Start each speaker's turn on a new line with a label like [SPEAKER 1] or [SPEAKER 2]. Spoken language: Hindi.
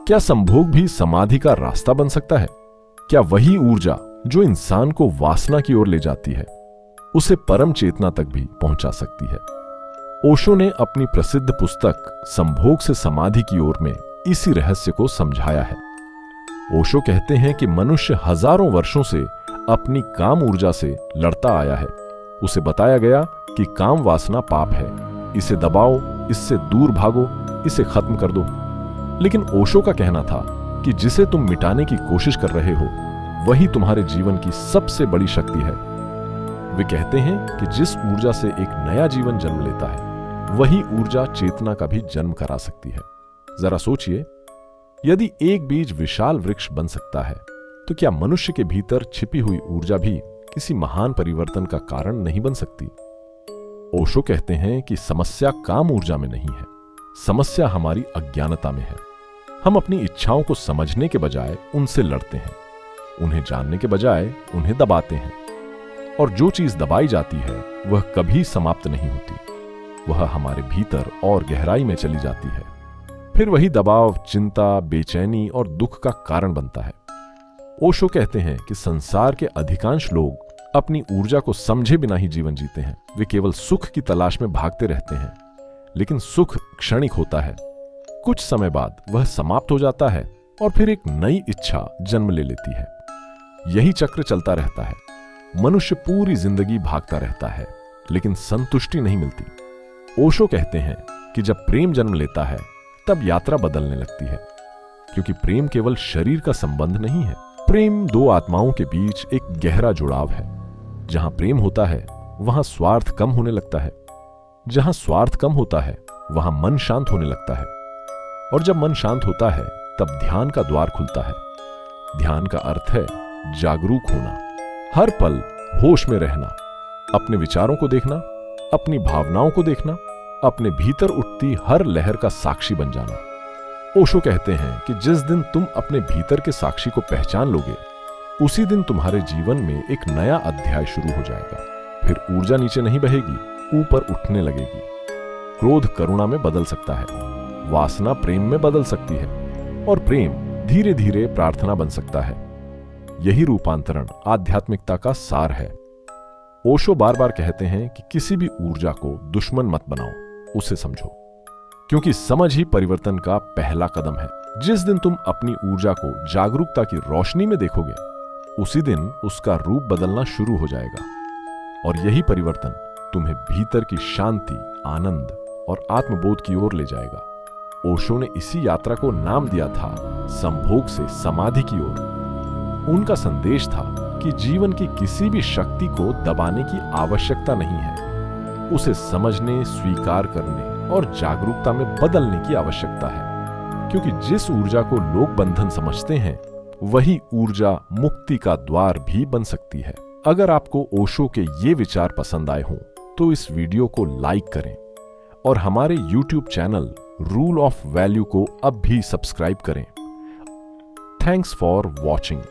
[SPEAKER 1] क्या संभोग भी समाधि का रास्ता बन सकता है? क्या वही ऊर्जा जो इंसान को वासना की ओर ले जाती है उसे परम चेतना तक भी पहुंचा सकती है? ओशो ने अपनी प्रसिद्ध पुस्तक संभोग से समाधि की ओर में इसी रहस्य को समझाया है। ओशो कहते हैं कि मनुष्य हजारों वर्षों से अपनी काम ऊर्जा से लड़ता आया है। उसे बताया गया कि काम वासना पाप है, इसे दबाओ, इससे दूर भागो, इसे खत्म कर दो। लेकिन ओशो का कहना था कि जिसे तुम मिटाने की कोशिश कर रहे हो वही तुम्हारे जीवन की सबसे बड़ी शक्ति है। वे कहते हैं कि जिस ऊर्जा से एक नया जीवन जन्म लेता है वही ऊर्जा चेतना का भी जन्म करा सकती है। जरा सोचिए, यदि एक बीज विशाल वृक्ष बन सकता है तो क्या मनुष्य के भीतर छिपी हुई ऊर्जा भी किसी महान परिवर्तन का कारण नहीं बन सकती? ओशो कहते हैं कि समस्या काम ऊर्जा में नहीं है, समस्या हमारी अज्ञानता में है। हम अपनी इच्छाओं को समझने के बजाय उनसे लड़ते हैं, उन्हें जानने के बजाय उन्हें दबाते हैं। और जो चीज दबाई जाती है वह कभी समाप्त नहीं होती, वह हमारे भीतर और गहराई में चली जाती है। फिर वही दबाव चिंता, बेचैनी और दुख का कारण बनता है। ओशो कहते हैं कि संसार के अधिकांश लोग अपनी ऊर्जा को समझे बिना ही जीवन जीते हैं। वे केवल सुख की तलाश में भागते रहते हैं, लेकिन सुख क्षणिक होता है, कुछ समय बाद वह समाप्त हो जाता है और फिर एक नई इच्छा जन्म ले लेती है। यही चक्र चलता रहता है। मनुष्य पूरी जिंदगी भागता रहता है, लेकिन संतुष्टि नहीं मिलती। ओशो कहते हैं कि जब प्रेम जन्म लेता है तब यात्रा बदलने लगती है, क्योंकि प्रेम केवल शरीर का संबंध नहीं है। प्रेम दो आत्माओं के बीच एक गहरा जुड़ाव है। जहां प्रेम होता है वहां स्वार्थ कम होने लगता है, जहां स्वार्थ कम होता है वहां मन शांत होने लगता है, और जब मन शांत होता है तब ध्यान का द्वार खुलता है। ध्यान का अर्थ है जागरूक होना, हर पल होश में रहना, अपने विचारों को देखना, अपनी भावनाओं को देखना, अपने भीतर उठती हर लहर का साक्षी बन जाना। ओशो कहते हैं कि जिस दिन तुम अपने भीतर के साक्षी को पहचान लोगे उसी दिन तुम्हारे जीवन में एक नया अध्याय शुरू हो जाएगा। फिर ऊर्जा नीचे नहीं बहेगी, ऊपर उठने लगेगी। क्रोध करुणा में बदल सकता है, वासना प्रेम में बदल सकती है, और प्रेम धीरे धीरे प्रार्थना बन सकता है। यही रूपांतरण आध्यात्मिकता का सार है। ओशो बार बार कहते हैं कि किसी भी ऊर्जा को दुश्मन मत बनाओ, उसे समझो, क्योंकि समझ ही परिवर्तन का पहला कदम है। जिस दिन तुम अपनी ऊर्जा को जागरूकता की रोशनी में देखोगे उसी दिन उसका रूप बदलना शुरू हो जाएगा, और यही परिवर्तन तुम्हें भीतर की शांति, आनंद और आत्मबोध की ओर ले जाएगा। ओशो ने इसी यात्रा को नाम दिया था संभोग से समाधि की ओर। उनका संदेश था कि जीवन की किसी भी शक्ति को दबाने की आवश्यकता नहीं है, उसे समझने, स्वीकार करने और जागरूकता में बदलने की आवश्यकता है। क्योंकि जिस ऊर्जा को लोग बंधन समझते हैं वही ऊर्जा मुक्ति का द्वार भी बन सकती है। अगर आपको ओशो के ये विचार पसंद आए हों तो इस वीडियो को लाइक करें और हमारे YouTube channel rule of value को अब भी सब्सक्राइब करें। Thanks for watching.